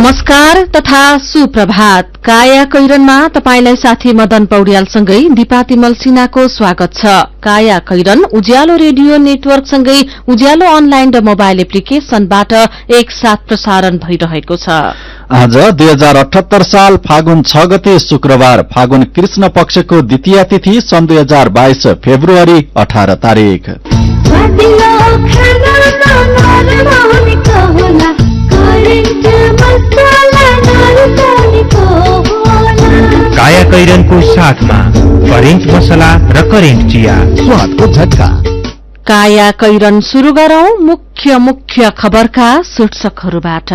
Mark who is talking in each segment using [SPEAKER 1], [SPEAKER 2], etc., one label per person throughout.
[SPEAKER 1] नमस्कार तथा सुप्रभात। काया कैरनमा तपाईंलाई साथी मदन पौड्यालसँगै दिपा तिमल सिन्हाको स्वागत छ। काया कैरन उज्यालो रेडियो नेटवर्कसँगै उज्यालो अनलाइन र मोबाइल एप्लिकेशनबाट एकसाथ प्रसारण भइरहेको छ।
[SPEAKER 2] आज 2078 साल फागुन 6 गते शुक्रबार, फागुन कृष्ण पक्षको द्वितीय तिथि, सन् 2022 फेब्रुअरी 18 तारिक।
[SPEAKER 3] काया कैरनको साथमा करेन्ट मसला र करेन्ट चिया, स्वादको झट्का।
[SPEAKER 1] काया कैरन शुरू गरौं मुख्य खबरका शीर्षकहरूबाट।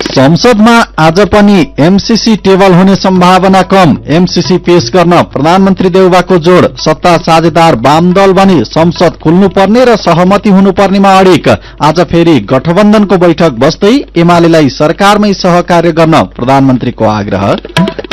[SPEAKER 2] संसदमा आज पनि एमसीसी टेबल हुने सम्भावना कम, एमसीसी पेश गर्न प्रधानमन्त्री देउबाको जोड। सत्ता साझेदार वाम दल भने संसद खुल्नुपर्ने र सहमति हुनुपर्नेमा अडिक। आज फेरि गठबन्धनको बैठक बस्दै एमालेलाई सरकारमै सहकार्य गर्न प्रधानमन्त्रीको आग्रह।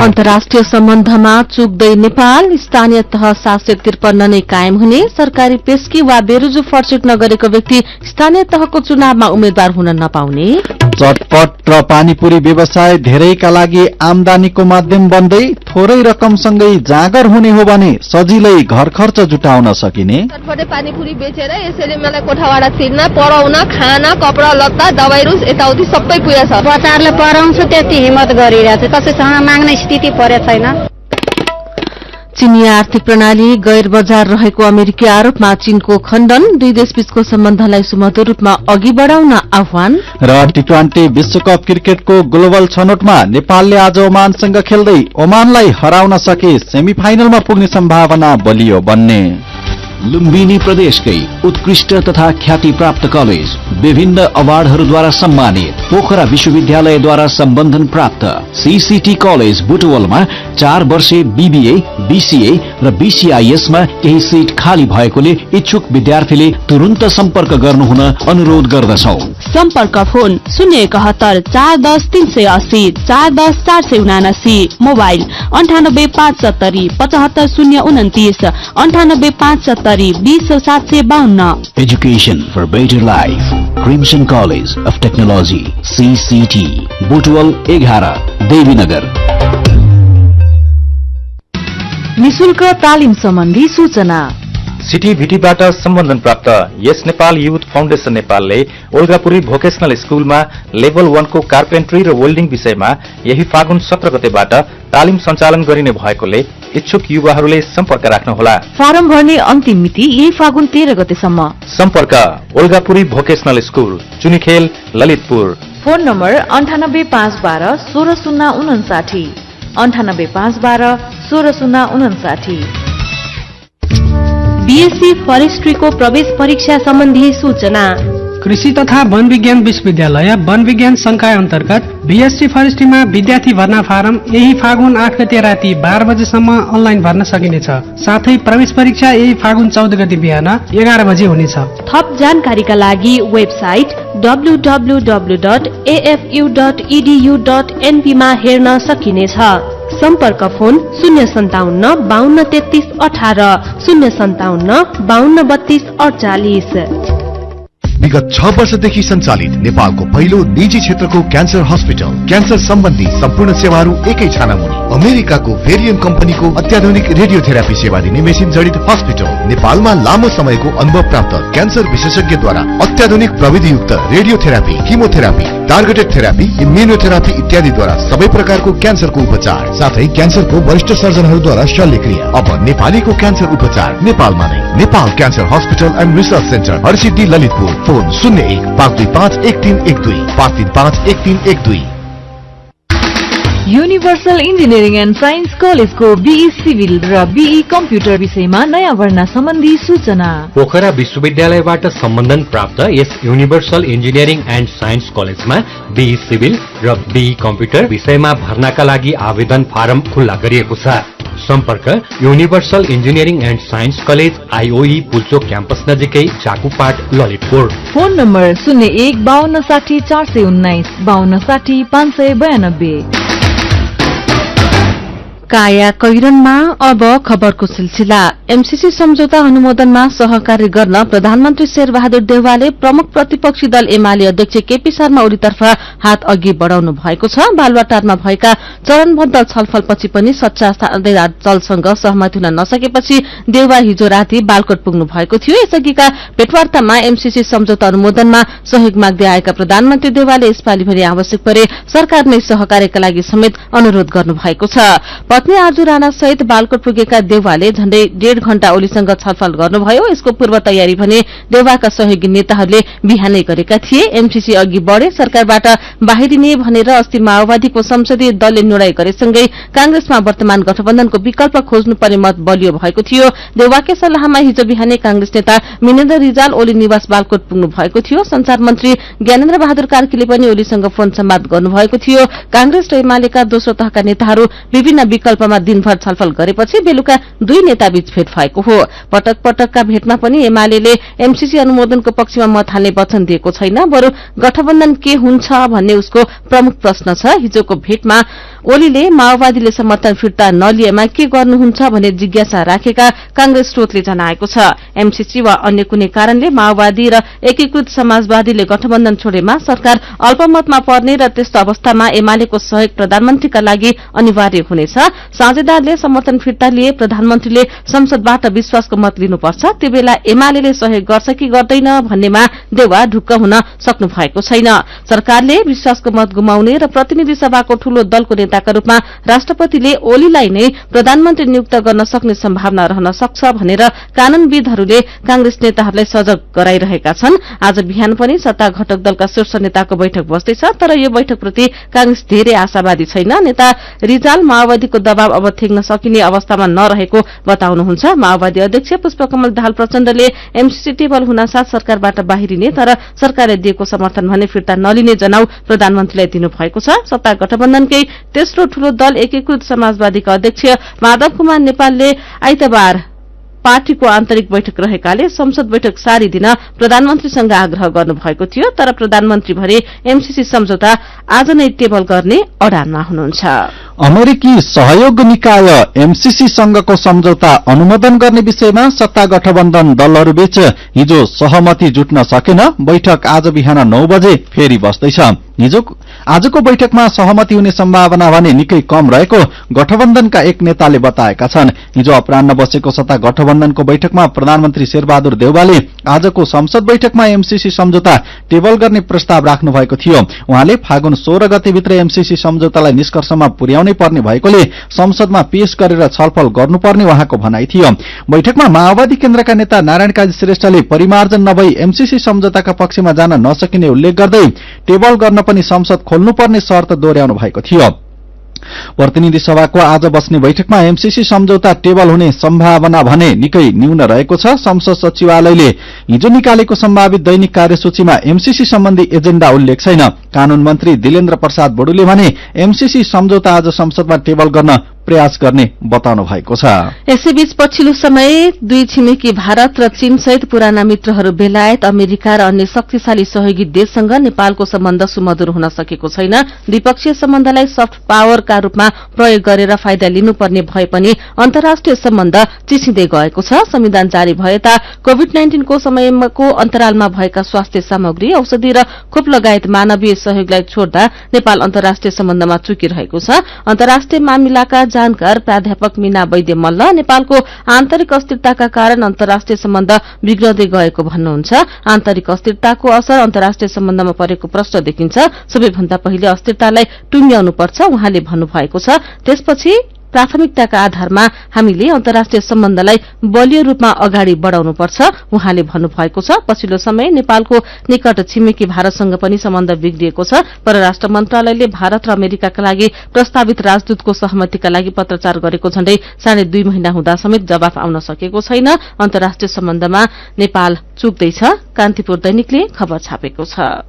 [SPEAKER 1] अन्तर्राष्ट्रिय सम्बन्धमा चुक्दै नेपाल, स्थानीय तह 753 नै कायम हुने। सरकारी पेस्की वा बेरुजु फर्सेट नगरेको व्यक्ति स्थानीय तहको चुनावमा उम्मेद्वार हुन नपाउने।
[SPEAKER 2] चटपट र पानीपुरी व्यवसाय धेरैका लागि आमदानीको माध्यम बन्दै थोरै रकमसँगै जाँगर हुने हो भने सजिलै घर खर्च जुटाउन सकिने।
[SPEAKER 4] चटपटे पानीपुरी बेचेर यसैले मलाई कोठावाडा तिर्न, पढाउन, खाना, कपडा लत्ता, दबाई रुस यताउति सबै पुगेछ।
[SPEAKER 5] बजारले पढाउँछ त्यति हिम्मत गरिरहेछ, कसैसँग माग्ने स्थिति परे छैन।
[SPEAKER 1] चीनी आर्थिक प्रणाली गैर बजार रहेको अमेरिकी आरोपमा चीनको खण्डन। दुई देशबीचको सम्बन्धलाई सुमधुर रूपमा अघि बढाउन आह्वान।
[SPEAKER 2] र टी20 विश्वकप क्रिकेटको ग्लोबल छनौटमा नेपालले आज ओमानसँग खेल्दै ओमानलाई हराउन सके सेमिफाइनलमा पुग्ने सम्भावना बलियो बन्ने।
[SPEAKER 6] लुम्बिनी प्रदेशकै उत्कृष्ट तथा ख्याति प्राप्त कलेज, विभिन्न अवार्डहरूद्वारा सम्मानित, पोखरा विश्वविद्यालयद्वारा सम्बन्धन प्राप्त सीसीटी कलेज बुटवलमा 4 वर्षे बीबीए, बीसीए र बीसीआईएसमा केही सीट खाली भएकोले इच्छुक विद्यार्थीले तुरुन्त सम्पर्क गर्नुहुन अनुरोध गर्दछौ।
[SPEAKER 7] सम्पर्क phone 071 410 380 410 479, mobile 98 570 75029 98 570 20752।
[SPEAKER 6] Education for better life. Crimson College of Technology, CCT, Butwal 11, Devinagar.
[SPEAKER 1] निशुल्क तालिम सम्बन्धी सूचना।
[SPEAKER 8] सिटीभिटीबाट सम्बन्धन प्राप्त यस नेपाल युथ फाउन्डेशन नेपालले ओल्गापुरी भोकेशनल स्कूलमा लेभल 1 को कार्पेन्ट्री र वेल्डिङ विषयमा यही फागुन 17 गतेबाट तालिम सञ्चालन गरिने भएकोले इच्छुक युवाहरूले सम्पर्क राख्नुहोला।
[SPEAKER 1] फारम भर्ने अन्तिम मिति यही फागुन 13 गतेसम्म।
[SPEAKER 8] सम्पर्क ओल्गापुरी vocational school, Chunikhel, Lalitpur.
[SPEAKER 1] Phone number 98 512 16059 98 512 16059।
[SPEAKER 7] BSc फरेस्ट्रीको प्रवेश परीक्षा सम्बन्धी सूचना।
[SPEAKER 9] कृषि तथा वन विज्ञान विश्वविद्यालय वन विज्ञान संकाय अन्तर्गत बीएससी फरेस्ट्रीमा विद्यार्थी भर्ना फारम यही फागुन 8 गते राति 12 बजेसम्म अनलाइन भर्न सकिनेछ। साथै प्रवेश परीक्षा यही फागुन 14 गते बिहान 11 बजे हुनेछ।
[SPEAKER 7] थप जानकारीका लागि वेबसाइट www.afu.edu.np मा हेर्न सकिनेछ। सम्पर्क फोन 057 52 33 18 057 52 32 48।
[SPEAKER 10] विगत 6 वर्षदेखि सञ्चालित नेपालको पहिलो निजी क्षेत्रको क्यान्सर हस्पिटल, क्यान्सर सम्बन्धी सम्पूर्ण सेवाहरू एकै छानामुनि। अमेरिकाको भेरियम कम्पनीको अत्याधुनिक रेडियोथेरापी सेवा दिने मेसिन जडित हस्पिटल, नेपालमा लामो समयको अनुभव प्राप्त क्यान्सर विशेषज्ञद्वारा अत्याधुनिक प्रविधियुक्त radiotherapy, chemotherapy, targeted therapy, immunotherapy इत्यादिद्वारा सबै प्रकारको क्यान्सरको उपचार, साथै क्यान्सरको वरिष्ठ सर्जनहरूद्वारा शल्यक्रिया। अब नेपालीको क्यान्सर उपचार नेपालमा नै। Nepal cancer hospital and research centre, Harsiddhi, Lalitpur. Phone 01 525 1312 535 1312।
[SPEAKER 11] Universal engineering and science कलेजको बीई सिभिल र बीई कम्प्युटर विषयमा नयाँ भर्ना सम्बन्धी सूचना।
[SPEAKER 3] पोखरा विश्वविद्यालयबाट सम्बन्धन प्राप्त यस युनिभर्सल इन्जिनियरिङ एन्ड साइन्स कलेजमा बीई सिभिल र बीई कम्प्युटर विषयमा भर्नाका लागि आवेदन फारम खुल्ला गरिएको छ। सम्पर्क universal engineering and science college, IOE Pulchowk campus नजिकै, चाकुपाट, ललितपुर।
[SPEAKER 11] Phone number 01 52 60 419 52 60 592।
[SPEAKER 1] काया कैरनमा अब खबरको सिलसिला। एमसीसी सम्झौता अनुमोदनमा सहकारी गर्न प्रधानमन्त्री शेरबहादुर देउवाले प्रमुख प्रतिपक्षी दल एमाले अध्यक्ष केपी शर्मा ओलीतर्फ हात अघि बढ़ाउनु भएको छ। बालुवाटारमा भएका चरणबद्ध छलफलपछि पनि सच्चा साझेदार दलसँग सहमति हुन नसकेपछि देउवा हिजो राति बालकोट पुग्नु भएको थियो। यसअघिका भेटवार्तामा एमसीसी सम्झौता अनुमोदनमा सहयोग माग्दै आएका प्रधानमन्त्री देउवाले यसपालि भने आवश्यक परे सरकार नै सहकार्यका लागि समेत अनुरोध गर्नु भएको छ। पत्नी आर्जु राणा सहित बालकोट पुगेका देउवाले झण्डै 1.5 घण्टा ओलीसँग छलफल गर्नुभयो। यसको पूर्व तयारी भने देउवाका सहयोगी नेताहरूले बिहानै गरेका थिए। एमसीसी अघि बढ़े सरकारबाट बाहिरिने भनेर अस्ति माओवादीको संसदीय दलले निर्णय गरेसँगै कांग्रेसमा वर्तमान गठबन्धनको विकल्प खोज्नुपर्ने मत बलियो भएको थियो। देउवाकै सल्लाहमा हिजो बिहानै कांग्रेस नेता मिनेन्द्र रिजाल ओली निवास बालकोट पुग्नु भएको थियो। संचार मन्त्री ज्ञानेन्द्र बहादुर कार्कीले पनि ओलीसँग फोन संवाद गर्नुभएको थियो। कांग्रेस र एमालेका दोस्रो तहका नेताहरू विभिन्न विकल्पमा दिनभर छलफल गरेपछि बेलुका दुई नेताबीच भेट भएको हो। पटक पटकका भेटमा पनि एमाले एमसीसी अनुमोदनको पक्षमा मत हाल्ने वचन दिएको छैन, बरु गठबन्धन के हुन्छ भन्ने उसको प्रमुख प्रश्न छ। हिजोको भेटमा ओलीले माओवादीले समर्थन फिर्ता नलिएमा के गर्नुहुन्छ भन्ने जिज्ञासा राखेका कांग्रेस स्रोतले जनाएको छ। एमसीसी वा अन्य कुनै कारणले माओवादी र एकीकृत समाजवादीले गठबन्धन छोडेमा सरकार अल्पमतमा पर्ने र त्यस्तो अवस्थामा एमालेको सहयोग प्रधानमन्त्रीका लागि अनिवार्य हुनेछ। साझेदारले समर्थन फिर्ता लिए प्रधानमन्त्रीले संसदबाट विश्वासको मत लिनुपर्छ। त्यो बेला एमाले सहयोग गर्छ कि गर्दैन भन्नेमा देउवा ढुक्क हुन सक्नु भएको छैन। सरकारले विश्वासको मत गुमाउने र प्रतिनिधि सभाको ठूलो दलको नेताका रूपमा राष्ट्रपतिले ओलीलाई नै प्रधानमन्त्री नियुक्त गर्न सक्ने सम्भावना रहन सक्छ भनेर कानूनविदहरूले कांग्रेस नेताहरूलाई सजग गराइरहेका छन्। आज बिहान पनि सत्ता घटक दलका शीर्ष नेताको बैठक बस्दैछ, तर यो बैठकप्रति कांग्रेस धेरै आशावादी छैन। नेता रिजाल माओवादीको दबाव अब थेग्न सकिने अवस्थामा नरहेको बताउनुहुन्छ। माओवादी अध्यक्ष पुष्पकमल दाहाल प्रचण्डले एमसीसी टेबल हुनासाथ सरकारबाट बाहिरिने तर सरकारले दिएको समर्थन भने फिर्ता नलिने जनाउ प्रधानमन्त्रीलाई दिनुभएको छ। सत्ता गठबन्धनकै तेस्रो ठूलो दल एकीकृत समाजवादीका अध्यक्ष माधव कुमार नेपालले आइतबार पार्टीको आन्तरिक बैठक रहेकाले संसद बैठक सारिदिन प्रधानमन्त्रीसँग आग्रह गर्नुभएको थियो, तर प्रधानमन्त्री भरे एमसीसी सम्झौता आज नै टेबल गर्ने अडानमा हुनुहुन्छ।
[SPEAKER 2] अमेरिकी सहयोग निकाय एमसीसी सँगको सम्झौता अनुमोदन गर्ने विषयमा सत्ता गठबन्धन दलहरूबीच हिजो सहमति जुट्न सकेन। बैठक आज बिहान 9 बजे फेरि बस्दैछ। आजको बैठकमा सहमति हुने सम्भावना भने निकै कम रहेको गठबन्धनका एक नेताले बताएका छन्। हिजो अपराह्न बसेको सत्ता गठबन्धनको बैठकमा प्रधानमन्त्री शेरबहादुर देउवाले आजको संसद बैठकमा एमसीसी सम्झौता टेबल गर्ने प्रस्ताव राख्नु भएको थियो। उहाँले फागुन 16 गतेभित्र एमसीसी सम्झौतालाई निष्कर्षमा पुर्याउनै पर्ने भएकोले संसदमा पेश गरेर छलफल गर्नुपर्ने उहाँको भनाइ थियो। बैठकमा माओवादी केन्द्रका नेता नारायण काजी श्रेष्ठले परिमार्जन नभई एमसीसी सम्झौताका पक्षमा जान नसकिने उल्लेख गर्दै टेबल गर्न पनि संसद खोल्नुपर्ने शर्त दोहोर्याउनु भएको थियो। प्रतिनिधि सभाको आज बस्ने बैठकमा एमसीसी सम्झौता टेबल हुने सम्भावना भने निकै न्यून रहेको छ। संसद सचिवालयले हिजो निकालेको सम्भावित दैनिक कार्यसूचीमा एमसीसी सम्बन्धी एजेण्डा उल्लेख छैन। कानून मन्त्री दिलेन्द्र प्रसाद बडुले भने एमसीसी सम्झौता आज संसदमा टेबल गर्न प्रयास गर्ने बताउनु भएको छ।
[SPEAKER 1] यसैबीच पछिल्लो समय दुई छिमेकी भारत र चीन सहित पुराना मित्रहरू बेलायत, अमेरिका र अन्य शक्तिशाली सहयोगी देशसँग नेपालको सम्बन्ध सुमधुर हुन सकेको छैन। द्विपक्षीय सम्बन्धलाई सफ्ट पावरका रूपमा प्रयोग गरेर फाइदा लिनुपर्ने भए पनि अन्तर्राष्ट्रिय सम्बन्ध चिसिँदै गएको छ। संविधान जारी भए ता कोभिड-19 को समयको अन्तरालमा भएका स्वास्थ्य सामग्री, औषधि र खोप लगायत मानवीय सहयोगलाई छोड्दा नेपाल अन्तर्राष्ट्रिय सम्बन्धमा चुकिरहेको छ। अन्तर्राष्ट्रिय मामिलाका जानकार प्राध्यापक मीना वैद्य मल्ल नेपालको आन्तरिक अस्थिरताका कारण अन्तर्राष्ट्रिय सम्बन्ध बिग्रदै गएको भन्नुहुन्छ। आन्तरिक अस्थिरताको असर अन्तर्राष्ट्रिय सम्बन्धमा परेको प्रश्न देखिन्छ। सबैभन्दा पहिले अस्थिरतालाई टुंग्याउनुपर्छ उहाँले भन्नुभएको छ। त्यसपछि प्राथमिकताका आधारमा हामीले अन्तर्राष्ट्रिय सम्बन्धलाई बलियो रूपमा अगाडि बढ़ाउनुपर्छ उहाँले भन्नुभएको छ। पछिल्लो समय नेपालको निकट छिमेकी भारतसँग पनि सम्बन्ध बिग्रिएको छ। परराष्ट्र मन्त्रालयले भारत र अमेरिकाका लागि प्रस्तावित राजदूतको सहमतिका लागि पत्रचार गरेको झण्डै 2.5 महिना हुँदा समेत जवाफ आउन सकेको छैन। अन्तर्राष्ट्रिय सम्बन्धमा नेपाल चुक्दैछ, कान्तिपुर दैनिकले खबर छापेको छ।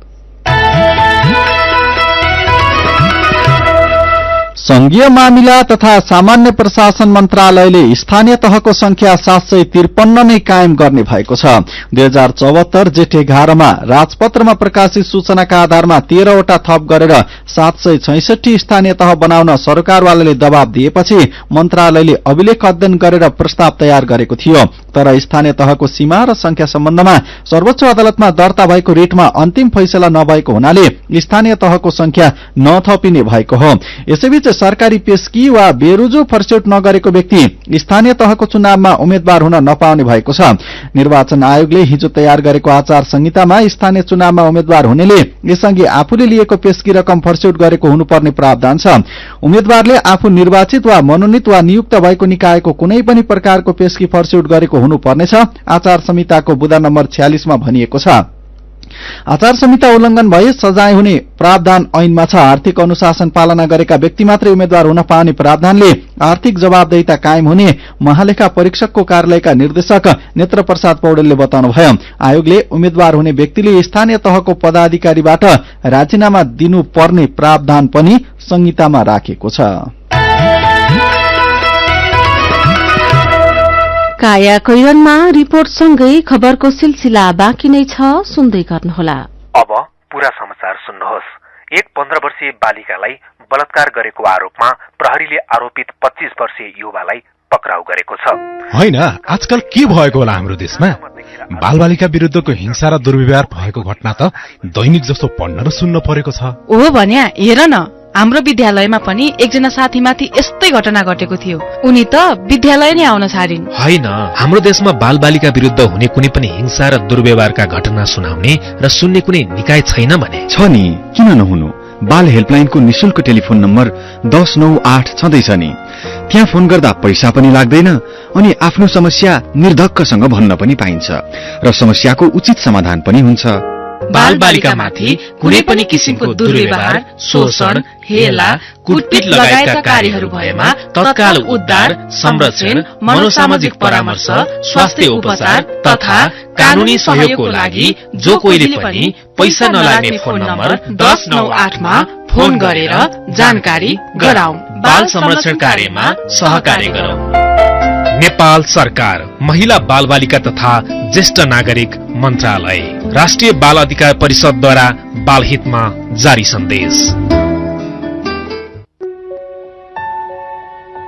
[SPEAKER 2] संघीय मामिला तथा सामान्य प्रशासन मन्त्रालयले स्थानीय तहको संख्या 753 नै कायम गर्ने भएको छ। 2074 जेठ 11 मा राजपत्रमा प्रकाशित सूचनाका आधारमा 13 वटा थप गरेर 766 स्थानीय तह बनाउन सरकारवालाले दबाव दिएपछि मन्त्रालयले अभिलेख अध्ययन गरेर प्रस्ताव तयार गरेको थियो। तर स्थानीय तहको सीमा र संख्या सम्बन्धमा सर्वोच्च अदालतमा दर्ता भएको रिटमा अन्तिम फैसला नभएको हुनाले स्थानीय तहको संख्या नथपिने भएको हो। यसैबीच सरकारी पेस्की वा बेरुजु फर्स्यौट नगरेको व्यक्ति स्थानीय तहको चुनावमा उम्मेद्वार हुन नपाउने भएको छ। निर्वाचन आयोगले हिजो तयार गरेको आचार संहितामा स्थानीय चुनावमा उम्मेद्वार हुनेले यसअघि आफूले लिएको पेस्की रकम फर्स्यौट गरेको हुनुपर्ने प्रावधान छ। उम्मेद्वारले आफू निर्वाचित वा मनोनित वा नियुक्त भएको निकायको कुनै पनि प्रकारको पेस्की फर्स्यौट गरेको हुनुपर्नेछ, आचार संहिताको बुँदा नम्बर 46 मा भनिएको छ। आचार संहिता उल्लंघन भए सजाय हुने प्रावधान ऐनमा छ। आर्थिक अनुशासन पालना गरेका व्यक्ति मात्रै उम्मेद्वार हुन पाउने प्रावधानले आर्थिक जवाबदेहिता कायम हुने महालेखा परीक्षकको कार्यालयका निर्देशक नेत्र प्रसाद पौडेलले बताउनुभयो। आयोगले उम्मेद्वार हुने व्यक्तिले स्थानीय तहको पदाधिकारीबाट राजीनामा दिनुपर्ने प्रावधान पनि संहितामा राखेको छ।
[SPEAKER 1] काया कैरनमा रिपोर्टसँगै खबरको सिलसिला बाँकी नै छ, सुन्दै गर्नुहोला।
[SPEAKER 12] अब पूरा समाचार सुन्नुहोस्। एक 15 वर्षीय बालिकालाई बलात्कार गरेको आरोपमा प्रहरीले आरोपित 25 वर्षीय युवालाई पक्राउ गरेको छ।
[SPEAKER 13] होइन, आजकल के भएको होला हाम्रो देशमा? बालबालिका विरुद्धको हिंसा र दुर्व्यवहार भएको घटना त दैनिक जस्तो पढ्न र सुन्न परेको छ।
[SPEAKER 14] हो भन्या, हेर न, हाम्रो विद्यालयमा पनि एकजना साथीमाथि यस्तै घटना घटेको थियो। उनी त विद्यालय नै आउन छाडिन्।
[SPEAKER 15] होइन, हाम्रो देशमा बालबालिका विरुद्ध हुने कुनै पनि हिंसा र दुर्व्यवहारका घटना सुनाउने र सुन्ने कुनै निकाय छैन भने?
[SPEAKER 16] छ नि, किन नहुनु? बाल हेल्पलाइनको निशुल्क टेलिफोन नम्बर 1098 छँदैछ नि। त्यहाँ फोन गर्दा पैसा पनि लाग्दैन अनि आफ्नो समस्या निर्धक्कसँग भन्न पनि पाइन्छ र समस्याको उचित समाधान पनि हुन्छ।
[SPEAKER 15] बालबालिकामाथि कुनै पनि किसिमको दुर्व्यवहार, शोषण, हेला, कुटपिट लगायतका कार्यहरू भएमा तत्काल उद्धार, संरक्षण, मनोसामाजिक परामर्श, स्वास्थ्य उपचार तथा कानूनी सहयोगको लागि जो कोहीले पनि पैसा नलाग्ने फोन नम्बर 1098 मा फोन गरेर जानकारी गराऊ। बाल संरक्षण कार्यमा सहकार्य गरौं। नेपाल सरकार, महिला बालबालिका तथा ज्येष्ठ नागरिक मन्त्रालय, राष्ट्रिय बाल अधिकार परिषदद्वारा बालहितमा जारी सन्देश।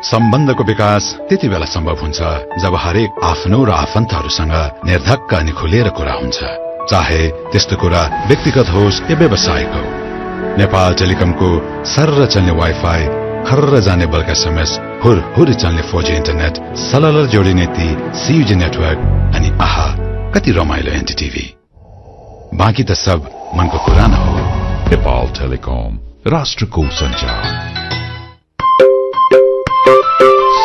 [SPEAKER 17] सम्बन्धको विकास त्यति बेला सम्भव हुन्छ जब हरेक आफ्नो र आफन्तहरूसँग निर्धक्क अनि खुलेर कुरा हुन्छ, चाहे त्यस्तो कुरा व्यक्तिगत होस् या व्यावसायिक हो। नेपाल टेलिकमको सर्र चल्ने वाइफाई, खर्र जाने बल्क एसएमएस, हुर चल्ने 4G इन्टरनेट, सलल जोडिने ती CUG नेटवर्क अनि आहा कति रमाइलो एनटीटीभी। बाँकी त सब मनको कुरा न हो।
[SPEAKER 18] नेपाल टेलिकम, राष्ट्रको सञ्चार।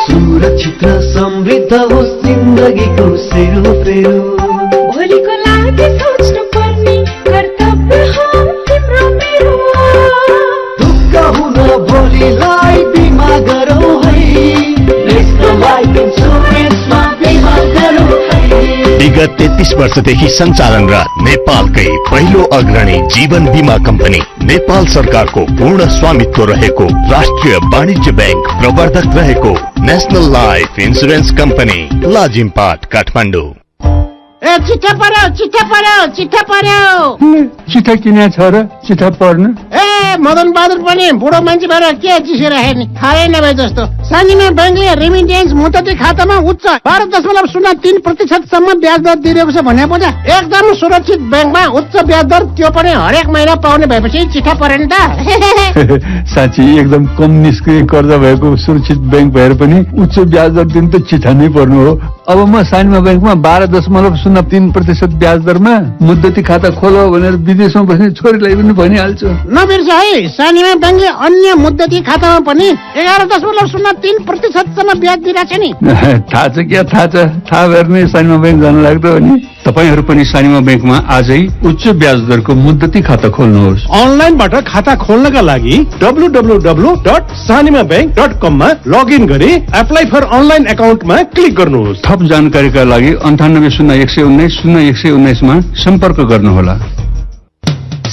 [SPEAKER 19] सुरक्षित र समृद्ध होस् जिन्दगीको सेरोफेरो। भोलिको लागि सोच्नु पर्ने कर्तव्य हो तिम्रो मेरो। दुःख हुन भोलिलाई बिमा गरौँ है, नेशनल लाइफ इन्सुरेन्समा बिमा गरौँ है।
[SPEAKER 20] विगत 33 वर्षदेखि सञ्चालनरत नेपालकै पहिलो अग्रणी जीवन बीमा कम्पनी नेपाल सरकारको पूर्ण स्वामित्व रहेको राष्ट्रिय वाणिज्य बैंक प्रवर्धक रहेको national life insurance company Lazimpat Kathmandu.
[SPEAKER 21] ए चिठा पर्यो।
[SPEAKER 22] चिठा किन छ र? चिठा पढ्नु।
[SPEAKER 21] ए मदन बहादुर पनि बुढो मान्छे भएर के चिसिरहेको नि, थाहै नभए जस्तो। सानीमा बैंकले रेमिटेन्स मुद्दती खातामा उच्च 12.03% सम्म ब्याज दर दिइरहेको छ भने पो एकदम सुरक्षित बैंकमा उच्च ब्याज दर, त्यो पनि हरेक महिना पाउने भएपछि चिठा पर्यो नि त।
[SPEAKER 22] साँच्ची एकदम कम निष्क्रिय कर्जा भएको सुरक्षित बैंक भएर पनि उच्च ब्याज दर दिन त चिठा नै पर्नु हो। अब म सानीमा बैंकमा 12.03% ब्याज दरमा मुद्दती खाता खोल भनेर विदेशमा बस्ने छोरीलाई पनि भनिहाल्छु।
[SPEAKER 21] नबिर्स है, सानीमा बैंकले अन्य मुद्दती खातामा पनि 11.03% सम्म ब्याज दिइरहेछ नि।
[SPEAKER 22] थाहा छ क्या? थाहा भएर नै सानीमा बैंक जान लाग्दो हो नि। तपाईहरू पनि सानीमा बैंकमा आजै उच्च ब्याज दरको मुद्दती खाता खोल्नुहोस्।
[SPEAKER 23] अनलाइनबाट खाता खोल्नका लागि www.sanimabank.com मा लगइन गरी एप्लाई फर अनलाइन एकाउन्टमा क्लिक गर्नुहोस्।
[SPEAKER 22] थप जानकारीका लागि 980119 0119 मा सम्पर्क गर्नुहोला।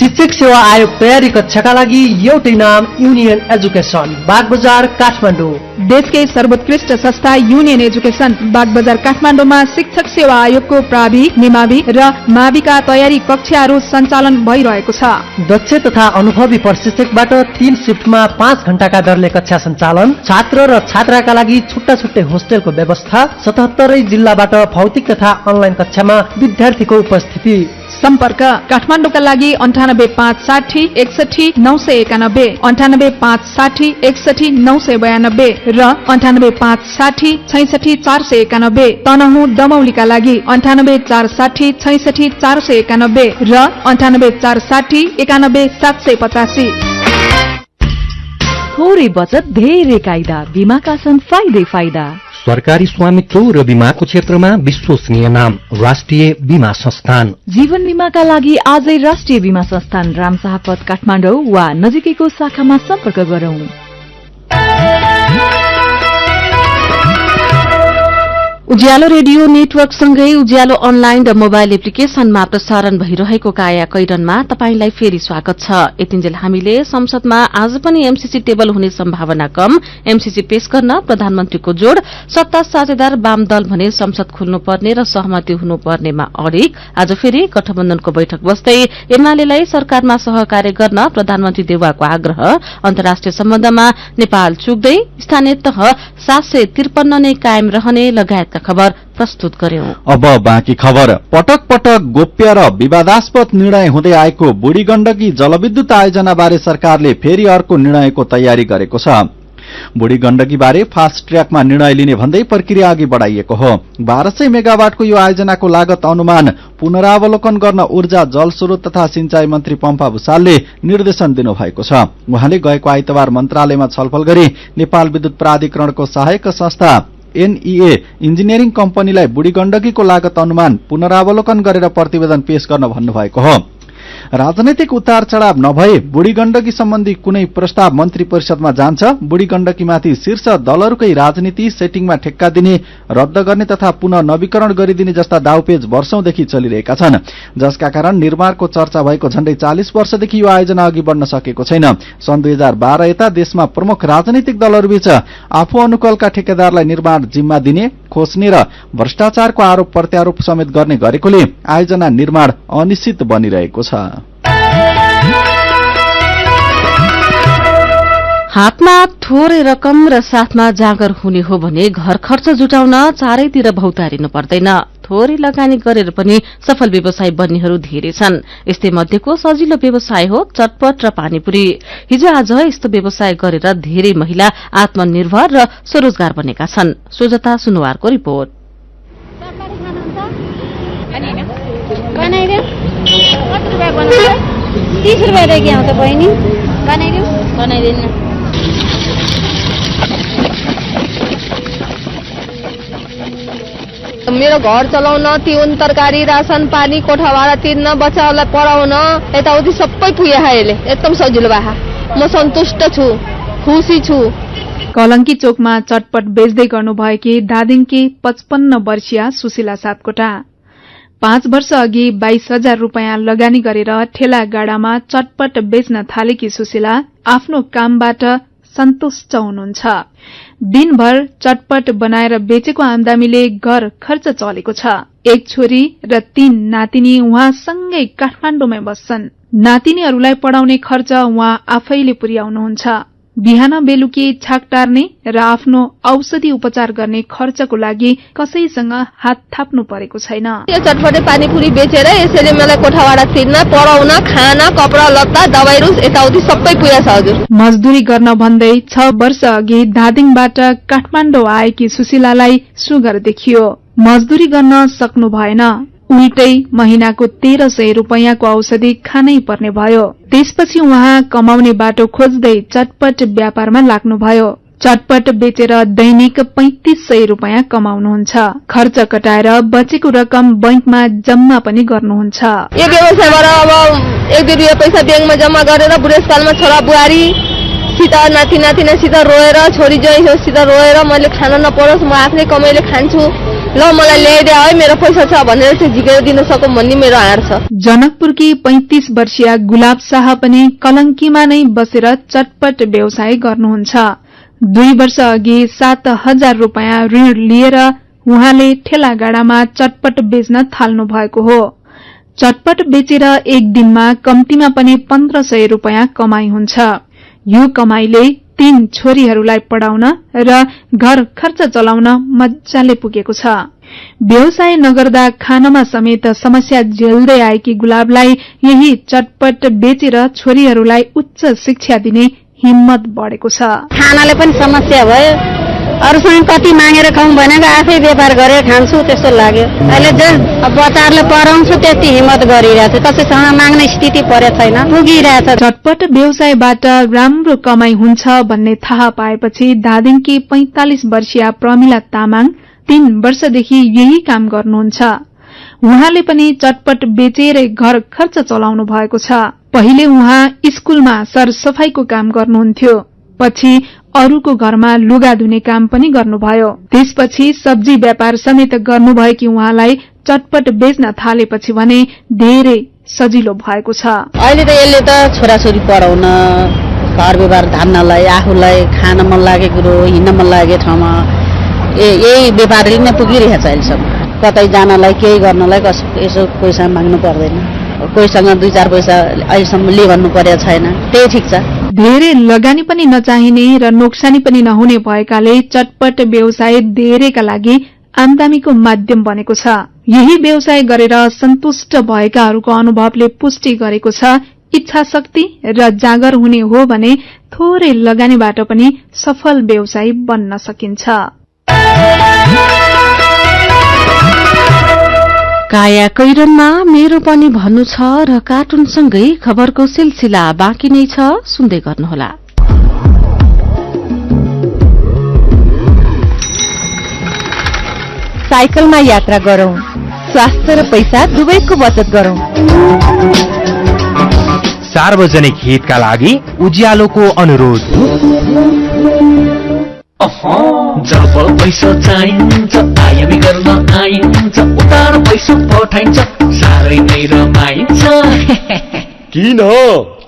[SPEAKER 4] शिक्षक सेवा आयोग तयारी कक्षाका लागि एउटै नाम युनियन एजुकेसन, बागबजार काठमाडौँ।
[SPEAKER 5] देशकै सर्वोत्कृष्ट संस्था युनियन एजुकेसन बागबजार काठमाडौँमा शिक्षक सेवा आयोगको प्रावि, निमावि र माविका तयारी कक्षाहरू सञ्चालन भइरहेको छ।
[SPEAKER 4] दक्ष तथा अनुभवी प्रशिक्षकबाट 3 शिफ्टमा 5 घण्टाका दरले कक्षा सञ्चालन। छात्र र छात्राका लागि छुट्टा छुट्टै होस्टेलको व्यवस्था। 77 जिल्लाबाट भौतिक तथा अनलाइन कक्षामा विद्यार्थीको उपस्थिति।
[SPEAKER 5] सम्पर्क काठमाडौँका लागि 9856 61 991, 9856 61 992 र 9856 66 491। तनहुँ दमौलीका लागि 9846 66 491 र 9846 91 785।
[SPEAKER 11] थोरै बचत धेरै कायदा, बीमाका छन् फाइदै फाइदा।
[SPEAKER 3] सरकारी स्वामित्व र बीमाको क्षेत्रमा विश्वसनीय नाम राष्ट्रिय बीमा संस्थान।
[SPEAKER 11] जीवन बीमाका लागि आजै राष्ट्रिय बीमा संस्थान रामशाहपथ काठमाडौँ वा नजिकैको शाखामा सम्पर्क गरौं।
[SPEAKER 1] उज्यालो रेडियो नेटवर्क सँगै उज्यालो अनलाइन र मोबाइल एप्लिकेशनमा प्रसारण भइरहेको काया कैरनमा तपाईंलाई फेरि स्वागत छ। यतिन्जेल हामीले संसदमा आज पनि एमसीसी टेबल हुने सम्भावना कम, एमसीसी पेश गर्न प्रधानमन्त्रीको जोड़, सत्ता साझेदार वाम दल भने संसद खुल्नुपर्ने र सहमति हुनुपर्नेमा अडिग। आज फेरि गठबन्धनको बैठक बस्दै एमालेलाई सरकारमा सहकार्य गर्न प्रधानमन्त्री देउवाको आग्रह। अन्तर्राष्ट्रिय सम्बन्धमा नेपाल चुक्दै स्थानीय तह 753 नै कायम रहने लगायतका खबर प्रस्तुत गर्यौं।
[SPEAKER 2] अब बाँकी खबर। पटक पटक गोप्य र विवादास्पद निर्णय हुँदै आएको बुढी गण्डकी जलविद्युत आयोजना बारे सरकारले फेरि अर्को निर्णयको तयारी गरेको छ। बुढी गण्डकी बारे फास्ट ट्र्याकमा निर्णय लिने भन्दै प्रक्रिया अघि बढ़ाइएको हो। 1200 मेगावाटको यो आयोजनाको लागत अनुमान पुनरावलोकन गर्न ऊर्जा जलस्रोत तथा सिंचाई मन्त्री पम्पा भूषालले निर्देशन दिनुभएको छ। उहाँले गएको आइतबार मन्त्रालयमा छलफल गरी नेपाल विद्युत प्राधिकरणको सहायक संस्था एनईए इन्जिनियरिङ कम्पनीलाई बुढी गण्डकीको लागत अनुमान पुनरावलोकन गरेर प्रतिवेदन पेश गर्न भन्नुभएको हो। राजनैतिक उतार चढ़ाव नभए बुढी गण्डकी सम्बन्धी कुनै प्रस्ताव मन्त्री परिषदमा जान्छ। बुढी गण्डकीमाथि शीर्ष दलहरूकै राजनीति, सेटिङमा ठेक्का दिने, रद्द गर्ने तथा पुनः नवीकरण गरिदिने जस्ता दाउपेच वर्षौंदेखि चलिरहेका छन्, जसका कारण निर्माणको चर्चा भएको झण्डै 40 वर्षदेखि यो आयोजना अघि बढ्न सकेको छैन। सन् 2012 यता देशमा प्रमुख राजनैतिक दलहरूबीच आफू अनुकूलका ठेकेदारलाई निर्माण जिम्मा दिने, खोज्ने र भ्रष्टाचारको आरोप प्रत्यारोप समेत गर्ने गरेकोले आयोजना निर्माण अनिश्चित बनिरहेको छ।
[SPEAKER 1] हातमा थोरै रकम र साथमा जाँगर हुने हो भने घर खर्च जुटाउन चारैतिर भौतारिनु पर्दैन। थोरै लगानी गरेर पनि सफल व्यवसाय बन्नेहरू धेरै छन्। यस्तै मध्येको सजिलो व्यवसाय हो चटपट र पानीपुरी। हिजो आज यस्तो व्यवसाय गरेर धेरै महिला आत्मनिर्भर र स्वरोजगार बनेका छन्। सुजता सुनवारको रिपोर्ट।
[SPEAKER 6] मेरो घर चलाउन, तिउन तरकारी, रासन पानी, कोठा भाडा तिर्न, बच्चाहरूलाई पढाउन यताउति सबै पुगे अहिले एकदम सजिलो भए। म सन्तुष्ट छु, खुसी छु।
[SPEAKER 5] कलंकी चोकमा चटपट बेच्दै गर्नुभएकी दादिङकी 55 वर्षीय सुशीला सापकोटा 5 वर्ष अघि 22,000 रूपियाँ लगानी गरेर ठेला गाडामा चटपट बेच्न थालेकी सुशीला आफ्नो कामबाट सन्तुष्ट हुनुहुन्छ। दिनभर चटपट बनाएर बेचेको आमदामीले घर खर्च चलेको छ। एक छोरी र 3 नातिनी उहाँसँगै काठमाडौँमै बस्छन्। नातिनीहरूलाई पढाउने खर्च उहाँ आफैले पुर्याउनुहुन्छ। बिहान बेलुकी छाक टार्ने र आफ्नो औषधि उपचार गर्ने खर्चको लागि कसैसँग हात थाप्नु परेको छैन।
[SPEAKER 6] यो चटपटे पानीपुरी बेचेर यसैले मलाई कोठा भाडा तिर्न, पढाउन, खाना, कपडा लत्ता, दवाई रुस यताउति सबै पुगेछ हजुर।
[SPEAKER 5] मजदुरी गर्न भन्दै 6 वर्ष अघि धादिङबाट काठमाडौँ आएकी सुशीलालाई सुगर देखियो। मजदुरी गर्न सक्नु भएन। उल्टै महिनाको 1300 रूपियाँको औषधि खानै पर्ने भयो। त्यसपछि उहाँ कमाउने बाटो खोज्दै चटपट व्यापारमा लाग्नुभयो। चटपट बेचेर दैनिक 3500 रूपियाँ कमाउनुहुन्छ। खर्च कटाएर बचेको रकम बैंकमा जम्मा पनि गर्नुहुन्छ।
[SPEAKER 6] यो व्यवसायबाट अब 1-2 रुपियाँ पैसा ब्याङ्कमा जम्मा गरेर बुढेसकालमा छोरा बुहारी सित नाति नातिनासित रोएर, छोरी ज्वाइँसित रोएर मैले खान नपरोस्, म आफ्नै कमाइले खान्छु ल मलाई ल्याइदिए है मेरो पैसा छ भनेर चाहिँ झिकेर दिन सकौँ भन्ने मेरो आँट छ।
[SPEAKER 5] जनकपुरकी 35 वर्षीय गुलाब शाह पनि कलंकीमा नै बसेर चटपट व्यवसाय गर्नुहुन्छ। 2 वर्ष अघि 7,000 रूपैयाँ ऋण लिएर उहाँले ठेलागाडामा चटपट बेच्न थाल्नु भएको हो। चटपट बेचेर एक दिनमा कम्तीमा पनि 1500 रूपैयाँ कमाई हुन्छ। यो कमाईले 3 छोरीहरूलाई पढाउन र घर खर्च चलाउन मजाले पुगेको छ। व्यवसाय नगर्दा खानमा समेत समस्या झेल्दै आएकी गुलाबलाई यही चटपट बेचेर छोरीहरूलाई उच्च शिक्षा दिने हिम्मत बढेको छ।
[SPEAKER 7] खानाले पनि समस्या भयो, अरूसँग कति मागेर खाउँ भनेको आफै व्यापार गरेर खान्छु त्यस्तो लाग्यो। अहिले जे बच्चाहरूले पढाउँछु त्यति हिम्मत गरिरहेछ, कसैसँग माग्ने स्थिति परेको छैन, पुगिरहेछ।
[SPEAKER 5] चटपट व्यवसायबाट राम्रो कमाई हुन्छ भन्ने थाहा पाएपछि धादिङकी 45 वर्षीय प्रमिला तामाङ 3 वर्षदेखि यही काम गर्नुहुन्छ। उहाँले पनि चटपट बेचेरै घर खर्च चलाउनु भएको छ। पहिले उहाँ स्कूलमा सरसफाईको काम गर्नुहुन्थ्यो, पछि अरूको घरमा लुगा धुने काम पनि गर्नुभयो। त्यसपछि सब्जी व्यापार समेत गर्नुभएकी उहाँलाई चटपट बेच्न थालेपछि भने धेरै सजिलो भएको छ।
[SPEAKER 7] अहिले त यसले त छोराछोरी पढाउन, घर व्यवहार धान्नलाई, आफूलाई खान मन लागेको कुरो, हिँड्न मन लागेको ठाउँमा यही व्यापारले नै पुगिरहेछ अहिलेसम्म। कतै जानलाई केही गर्नलाई यसो पैसा माग्नु पर्दैन, कोहीसँग 2-4 पैसा अहिलेसम्म ले भन्नु परेको छैन, त्यही ठिक छ।
[SPEAKER 5] धेरै लगानी पनि नचाहिने र नोक्सानी पनि नहुने भएकाले चटपट व्यवसाय धेरैका लागि आमदामीको माध्यम बनेको छ। यही व्यवसाय गरेर सन्तुष्ट भएकाहरूको अनुभवले पुष्टि गरेको छ इच्छा शक्ति र जागर हुने हो भने थोरै लगानीबाट पनि सफल व्यवसायी बन्न सकिन्छ।
[SPEAKER 1] काया कैरनमा मेरो पनि भन्नु छ र कार्टुनसँगै खबरको सिलसिला बाँकी नै छ, सुन्दै गर्नुहोला।
[SPEAKER 11] साइकलमा यात्रा गरौं, स्वास्थ्य र पैसा दुवैको बचत गरौं।
[SPEAKER 8] सार्वजनिक हितका लागि उज्यालोको अनुरोध।
[SPEAKER 9] जब पैसा चाहिन्छ आयामी गर्न आइन्छ, उतार पैसा पठाइन्छ, साह्रै नै रमाइन्छ।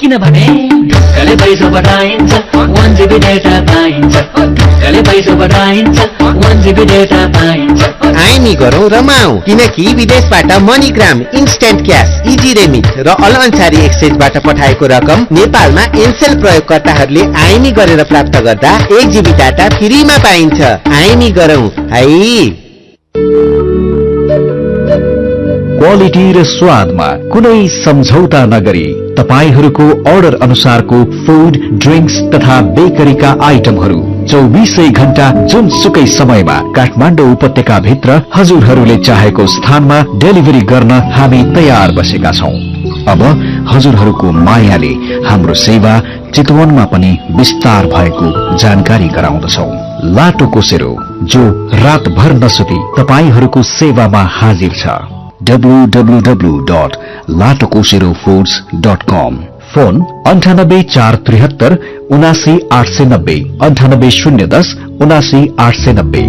[SPEAKER 9] किनभने ढुक्कले पैसा पठाइन्छ, 1 GB डेटा पाइन्छ, ढुक्कले पैसा पठाइन्छ, 1 GB डेटा पाइन्छ।
[SPEAKER 24] आइमी गरौँ रमाऊ, किनकि विदेशबाट MoneyGram, instant cash, easy remit र अल अन्सारी एक्सचेन्जबाट पठाएको रकम नेपालमा एनसेल प्रयोगकर्ताहरूले आइमी गरेर प्राप्त गर्दा 1 GB डाटा फ्रीमा पाइन्छ। आइमी गरौँ है।
[SPEAKER 25] क्वालिटी र स्वादमा कुनै सम्झौता नगरी तपाईहरूको अर्डर अनुसारको फूड, ड्रिंक्स तथा बेकरीका आइटमहरू 24 घण्टा जुनसुकै समयमा काठमाडौँ उपत्यका भित्र हजुरहरूले चाहेको स्थानमा डेलिभरी गर्न हामी तयार बसेका छौं। अब हजुरहरूको मायाले हाम्रो सेवा चितवनमा पनि विस्तार भएको जानकारी गराउँदछौं। लाटो कोसेरो, जो रातभर नसुती तपाईहरूको सेवामा हाजिर छ। www.latokoserofoods.com। फोन 98 473 79890 98 010 79890।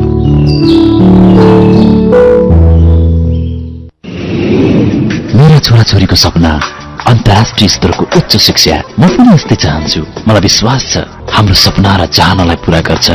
[SPEAKER 26] मेरा छोराछोरीको सपना अन्तर्राष्ट्रिय स्तरको उच्च शिक्षा। म पनि यस्तै चाहन्छु। मलाई विश्वास छ हाम्रो सपना र चाहनालाई पूरा गर्छ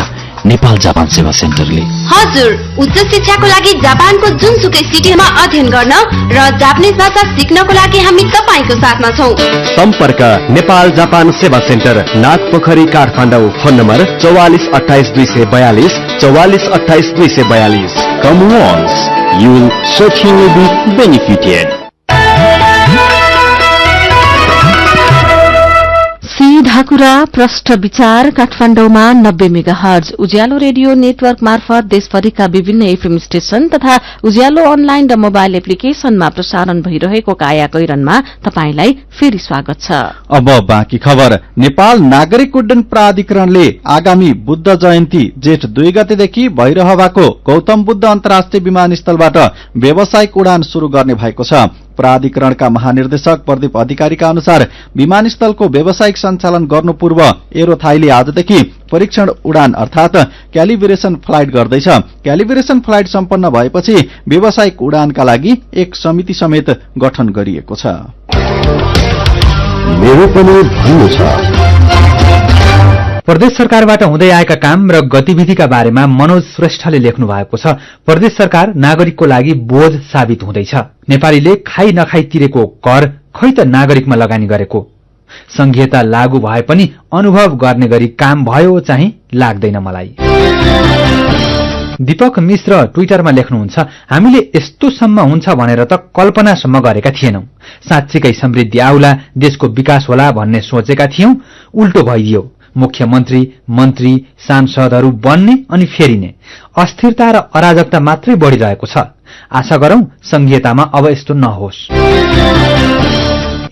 [SPEAKER 26] नेपाल जापान सेवा सेन्टरले।
[SPEAKER 27] हजुर, उच्च शिक्षाको लागि जापानको जुनसुकै सिटीमा अध्ययन गर्न र जापानिज भाषा सिक्नको लागि हामी तपाईको साथमा छौं।
[SPEAKER 28] सम्पर्क नेपाल जापान सेवा centre, Nagpokhari, Kathmandu. Phone number 44 28 242 44 28 242।
[SPEAKER 25] Come once, you will certainly be benefited.
[SPEAKER 1] सीधा कुरा प्रष्ट विचार काठमाडौँमा 90 मेगाहर्ज उज्यालो रेडियो नेटवर्क मार्फत देशभरिका विभिन्न एफएम स्टेशन तथा उज्यालो अनलाइन र मोबाइल एप्लिकेशनमा प्रसारण भइरहेको काया कैरनमा तपाईंलाई फेरि स्वागत छ।
[SPEAKER 2] अब बाँकी खबर। नेपाल नागरिक उड्डयन प्राधिकरणले आगामी बुद्ध जयन्ती जेठ 2 गतेदेखि भइरहवाको गौतम बुद्ध अन्तर्राष्ट्रिय विमानस्थलबाट व्यावसायिक उडान शुरू गर्ने भएको छ। प्राधिकरणका महानिर्देशक प्रदीप अधिकारीका अनुसार विमानस्थलको व्यावसायिक सञ्चालन गर्नु पूर्व एरोथाईले आजदेखि परीक्षण उडान अर्थात क्यालिब्रेशन फ्लाइट गर्दैछ। क्यालिब्रेशन फ्लाइट सम्पन्न भएपछि व्यावसायिक उडानका लागि एक समिति समेत गठन गरिएको छ।
[SPEAKER 10] प्रदेश सरकारबाट हुँदै आएका काम र गतिविधिका बारेमा मनोज श्रेष्ठले लेख्नु भएको छ। प्रदेश सरकार नागरिकको लागि बोझ साबित हुँदैछ। नेपालीले खाई नखाई तिरेको कर खै त नागरिकमा लगानी गरेको। संघीयता लागू भए पनि अनुभव गर्ने गरी काम भयो चाहिँ लाग्दैन मलाई। दीपक मिश्र ट्विटरमा लेख्नुहुन्छ, हामीले यस्तोसम्म हुन्छ भनेर त कल्पनासम्म गरेका थिएनौं। साँच्चीकै समृद्धि आउला, देशको विकास होला भन्ने सोचेका थियौं, उल्टो भइदियो। मुख्यमन्त्री, मन्त्री, सांसदहरू बन्ने अनि फेरिने, अस्थिरता र अराजकता मात्रै बढ़िरहेको छ। आशा गरौं संघीयतामा अब यस्तो नहोस्।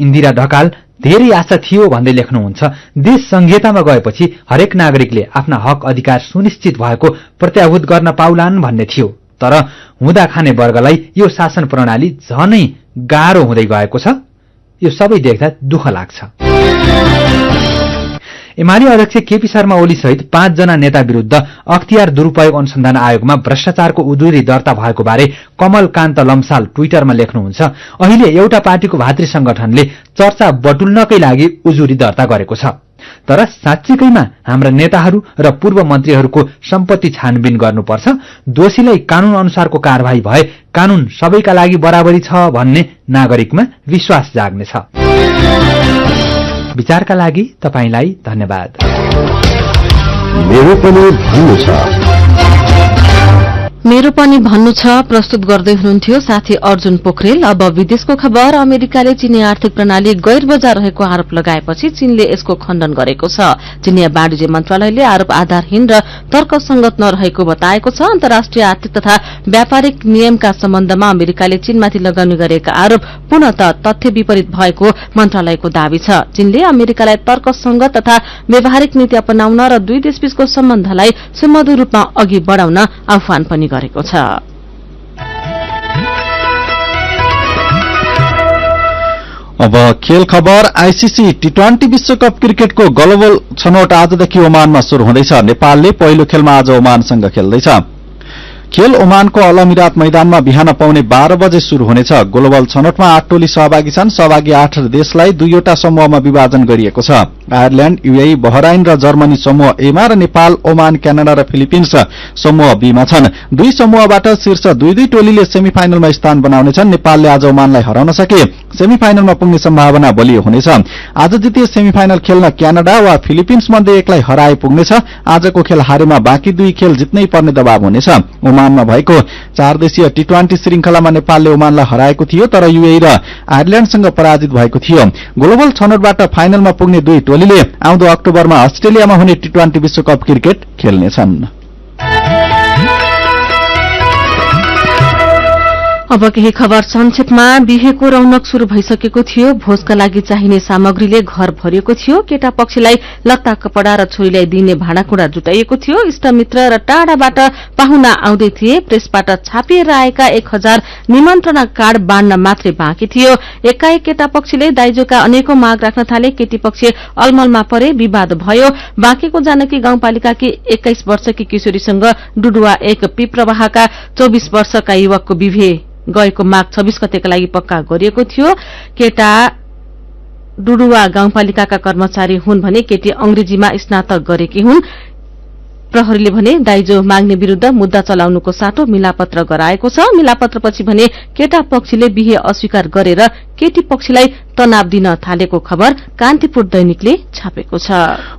[SPEAKER 10] इन्दिरा ढकाल, धेरै आशा थियो भन्दै लेख्नुहुन्छ, देश संघीयतामा गएपछि हरेक नागरिकले आफ्ना हक अधिकार सुनिश्चित भएको प्रत्याभूत गर्न पाउलान् भन्ने थियो। तर हुँदा खाने वर्गलाई यो शासन प्रणाली झनै गाह्रो हुँदै गएको छ। यो सबै देख्दा दुःख लाग्छ। एमाले अध्यक्ष केपी शर्मा ओली सहित 5 जना नेता विरूद्ध अख्तियार दुरूपयोग अनुसन्धान आयोगमा भ्रष्टाचारको उजुरी दर्ता भएको बारे कमल कान्त लम्साल ट्विटरमा लेख्नुहुन्छ, अहिले एउटा पार्टीको भातृ संगठनले चर्चा बटुल्नकै लागि उजुरी दर्ता गरेको छ। तर साँच्चीकैमा हाम्रा नेताहरू र पूर्व मन्त्रीहरूको सम्पत्ति छानबिन गर्नुपर्छ। दोषीलाई कानून अनुसारको कारवाही भए कानून सबैका लागि बराबरी छ भन्ने नागरिकमा विश्वास जाग्नेछ। विचारका लागि तपाईलाई धन्यवाद।
[SPEAKER 1] मेरो पनि भन्नु छ प्रस्तुत गर्दै हुनुहुन्थ्यो साथी अर्जुन पोखरेल। अब विदेशको खबर। अमेरिकाले चीनी आर्थिक प्रणाली गैर बजार रहेको आरोप लगाएपछि चीनले यसको खण्डन गरेको छ। चीनिया वाणिज्य मन्त्रालयले आरोप आधारहीन र तर्कसंगत नरहेको बताएको छ। अन्तर्राष्ट्रिय आर्थिक तथा व्यापारिक नियमका सम्बन्धमा अमेरिकाले चीनमाथि लगाउने गरेका आरोप पूर्णतः तथ्य विपरीत भएको मन्त्रालयको दावी छ। चीनले अमेरिकालाई तर्कसंगत तथा व्यावहारिक नीति अपनाउन र दुई देशबीचको सम्बन्धलाई सुमधुर रूपमा अघि बढ़ाउन आह्वान पनि गरेको छ।
[SPEAKER 2] अब खेल खबर। आईसीसी टी20 विश्वकप क्रिकेटको ग्लोबल छनौट आजदेखि ओमानमा शुरू हुँदैछ। नेपालले पहिलो खेलमा आज ओमानसँग खेल्दैछ। खेल ओमानको अल अमिरात मैदानमा बिहान पाउने 12 बजे शुरू हुनेछ। ग्लोबल छनौटमा 8 टोली सहभागी छन्। सहभागी 8 देशलाई दुईवटा समूहमा विभाजन गरिएको छ। आयरल्याण्ड, यूएई, बहराइन र जर्मनी समूह ए मा र नेपाल, ओमान, क्यानाडा र फिलिपिन्स समूह बी मा छन्। दुई समूहबाट शीर्ष दुई टोलीले सेमिफाइनलमा स्थान बनाउनेछन्। नेपालले आज ओमानलाई हराउन सके सेमिफाइनलमा पुग्ने सम्भावना बलियो हुनेछ। आज जिते सेमिफाइनल खेल्न क्यानाडा वा फिलिपिन्स मध्ये एकलाई हराए पुग्नेछ। आजको खेल हारेमा बाँकी दुई खेल जित्नै पर्ने दबाव हुनेछ। ओमानमा भएको 4 देशीय टी20 श्रृंखलामा नेपालले ओमानलाई हराएको थियो, तर यूएई र आयरल्याण्डसँग पराजित भएको थियो। ग्लोबल छनौटबाट फाइनलमा पुग्ने दुई टोलीले आउँदो अक्टोबरमा अस्ट्रेलियामा हुने टी20 विश्वकप क्रिकेट खेल्नेछन्।
[SPEAKER 1] अब केही खबर संक्षेपमा। बिहेको रौनक शुरू भइसकेको थियो। भोजका लागि चाहिने सामग्रीले घर भरिएको थियो। केटा पक्षलाई लत्ता कपडा र छोरीलाई दिने भाँडाकुँडा जुटाइएको थियो। इष्टमित्र र टाढाबाट पाहुना आउँदै थिए। प्रेसबाट छापिएर आएका 1000 निमन्त्रणा कार्ड बाँड्न मात्रै बाँकी थियो। एकाएक केटा पक्षले दाइजोका अनेकौं माग राख्न थाले। केटी पक्ष अलमलमा परे, विवाद भयो। बाँकेको जानकी गाउँपालिकाकी 21 वर्षकी किशोरीसँग डुडुवा एक पिप्रवाहका 24 वर्षका युवकको विवाह गएको माघ 26 गतेका लागि पक्का गरिएको थियो। केटा डुडुवा गाउँपालिकाका कर्मचारी हुन् भने केटी अंग्रेजीमा स्नातक गरेकी हुन्। प्रहरीले भने दाइजो माग्ने विरूद्ध मुद्दा चलाउनुको साटो मिलापत्र गराएको छ। मिलापत्रपछि भने केटा पक्षले बिहे अस्वीकार गरेर केटी पक्षलाई तनाव दिन थालेको खबर कान्तिपुर दैनिकले छापेको छ।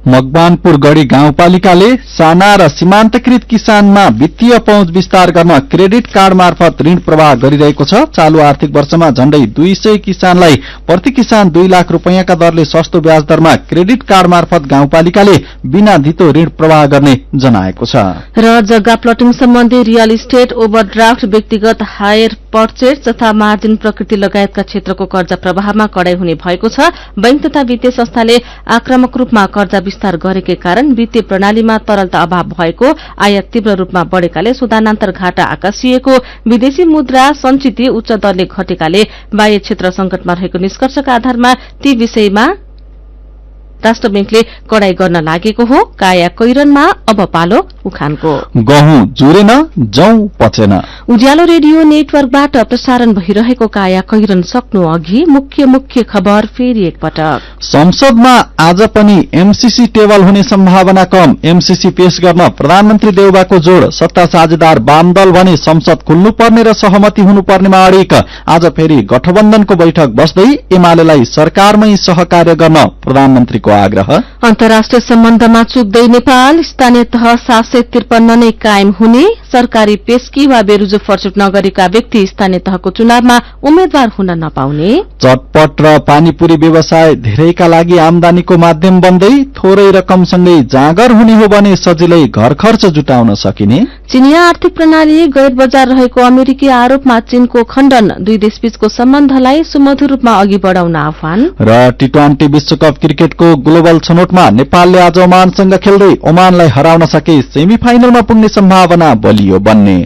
[SPEAKER 2] मकवानपुर गढी गाउँपालिकाले साना र सीमान्तकृत किसानमा वित्तीय पहुँच विस्तार गर्न क्रेडिट कार्ड मार्फत ऋण प्रवाह गरिरहेको छ। चालू आर्थिक वर्षमा झण्डै 200 किसानलाई प्रति किसान 2 लाख रुपैयाँका दरले सस्तो ब्याज दरमा क्रेडिट कार्ड मार्फत गाउँपालिकाले बिना धितो ऋण प्रवाह गर्ने जनाएको छ।
[SPEAKER 1] र जग्गा प्लटिङ सम्बन्धी रियल इस्टेट, ओभरड्राफ्ट, व्यक्तिगत हायर पर्चेज तथा मार्जिन प्रकृति लगायतका क्षेत्रको कर्जा प्रवाहमा बढ़ाइ हुने भएको छ। बैंक तथा वित्तीय संस्थाले आक्रामक रूपमा कर्जा विस्तार गरेकै कारण वित्तीय प्रणालीमा तरलता अभाव भएको, आयात तीव्र रूपमा बढ़ेकाले सुधानान्तर घाटा आकाशिएको, विदेशी मुद्रा संचित उच्च दरले घटेकाले बाह्य क्षेत्र संकटमा रहेको निष्कर्षका आधारमा ती विषयमा राष्ट्र बैंकले कडाई गर्न लागेको हो। काया कैरनमा अब पालो उखानको।
[SPEAKER 2] गहुँ जुरेन जौं पचेन।
[SPEAKER 1] उज्यालो रेडियो नेटवर्कबाट प्रसारण भइरहेको काया कैरन सक्नु अघि मुख्य खबर फेरि एकपटक।
[SPEAKER 2] संसदमा आज पनि एमसीसी टेबल हुने सम्भावना कम। एमसीसी पेश गर्न प्रधानमन्त्री देउबाको जोड़। सत्ता साझेदार वाम दल भने संसद खुल्नुपर्ने र सहमति हुनुपर्नेमा अडिक। आज फेरि गठबन्धनको बैठक बस्दै एमालेलाई सरकारमै सहकार्य गर्न प्रधानमन्त्रीको आग्रह।
[SPEAKER 1] अन्तर्राष्ट्रिय सम्बन्धमा चुक्दै नेपाल। स्थानीय तह 753 नै कायम हुने। सरकारी पेशकी वा बेरुजु फर्चुट नगरेका व्यक्ति स्थानीय तहको चुनावमा उम्मेद्वार हुन नपाउने।
[SPEAKER 2] चटपट र पानीपुरी व्यवसाय धेरैका लागि आमदानीको माध्यम बन्दै थोरै रकमसँगै जाँगर हुने हो भने सजिलै घर खर्च जुटाउन सकिने।
[SPEAKER 1] चीनिया आर्थिक प्रणाली गैर बजार रहेको अमेरिकी आरोपमा चीनको खण्डन। दुई देशबीचको सम्बन्धलाई सुमधुर रूपमा अघि बढ़ाउन आह्वान।
[SPEAKER 2] र टी20 विश्वकप क्रिकेटको ग्लोबल छनौटमा नेपालले आज ओमानसँग खेल्दै ओमानलाई हराउन सके सेमी फाइनलमा पुग्ने सम्भावना बलियो बन्ने।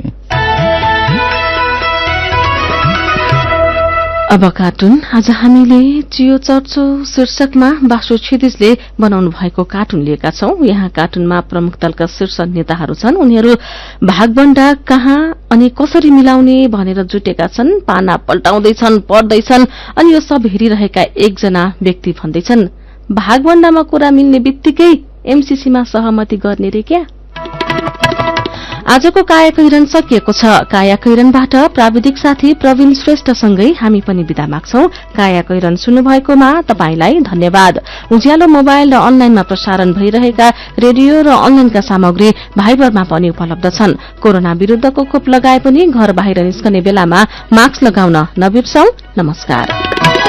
[SPEAKER 1] अब कार्टुन। आज हामीले चियो चर्चो शीर्षकमा बासु क्षितिजले बनाउनु भएको कार्टुन लिएका छौं। यहाँ कार्टुनमा प्रमुख दलका शीर्ष नेताहरू छन्। उनीहरू भागबण्डा कहाँ अनि कसरी मिलाउने भनेर जुटेका छन्। पाना पल्टाउँदैछन्, पढ्दैछन् अनि यो सब हेरिरहेका एकजना व्यक्ति भन्दैछन्, भागबण्डामा कुरा मिल्ने बित्तिकै एमसीसीमा सहमति गर्ने रे क्या। आजको काया कैरन सकिएको छ। काया कैरनबाट प्राविधिक साथी प्रवीण श्रेष्ठसँगै हामी पनि बिदा माग्छौं। काया कैरन सुन्नुभएकोमा तपाईंलाई धन्यवाद। उज्यालो मोबाइल र अनलाइनमा प्रसारण भइरहेका रेडियो र अनलाइनका सामग्री भाइबरमा पनि उपलब्ध छन्। कोरोना विरूद्धको खोप लगाए पनि घर बाहिर निस्कने बेलामा मास्क लगाउन नबिर्सौं। नमस्कार।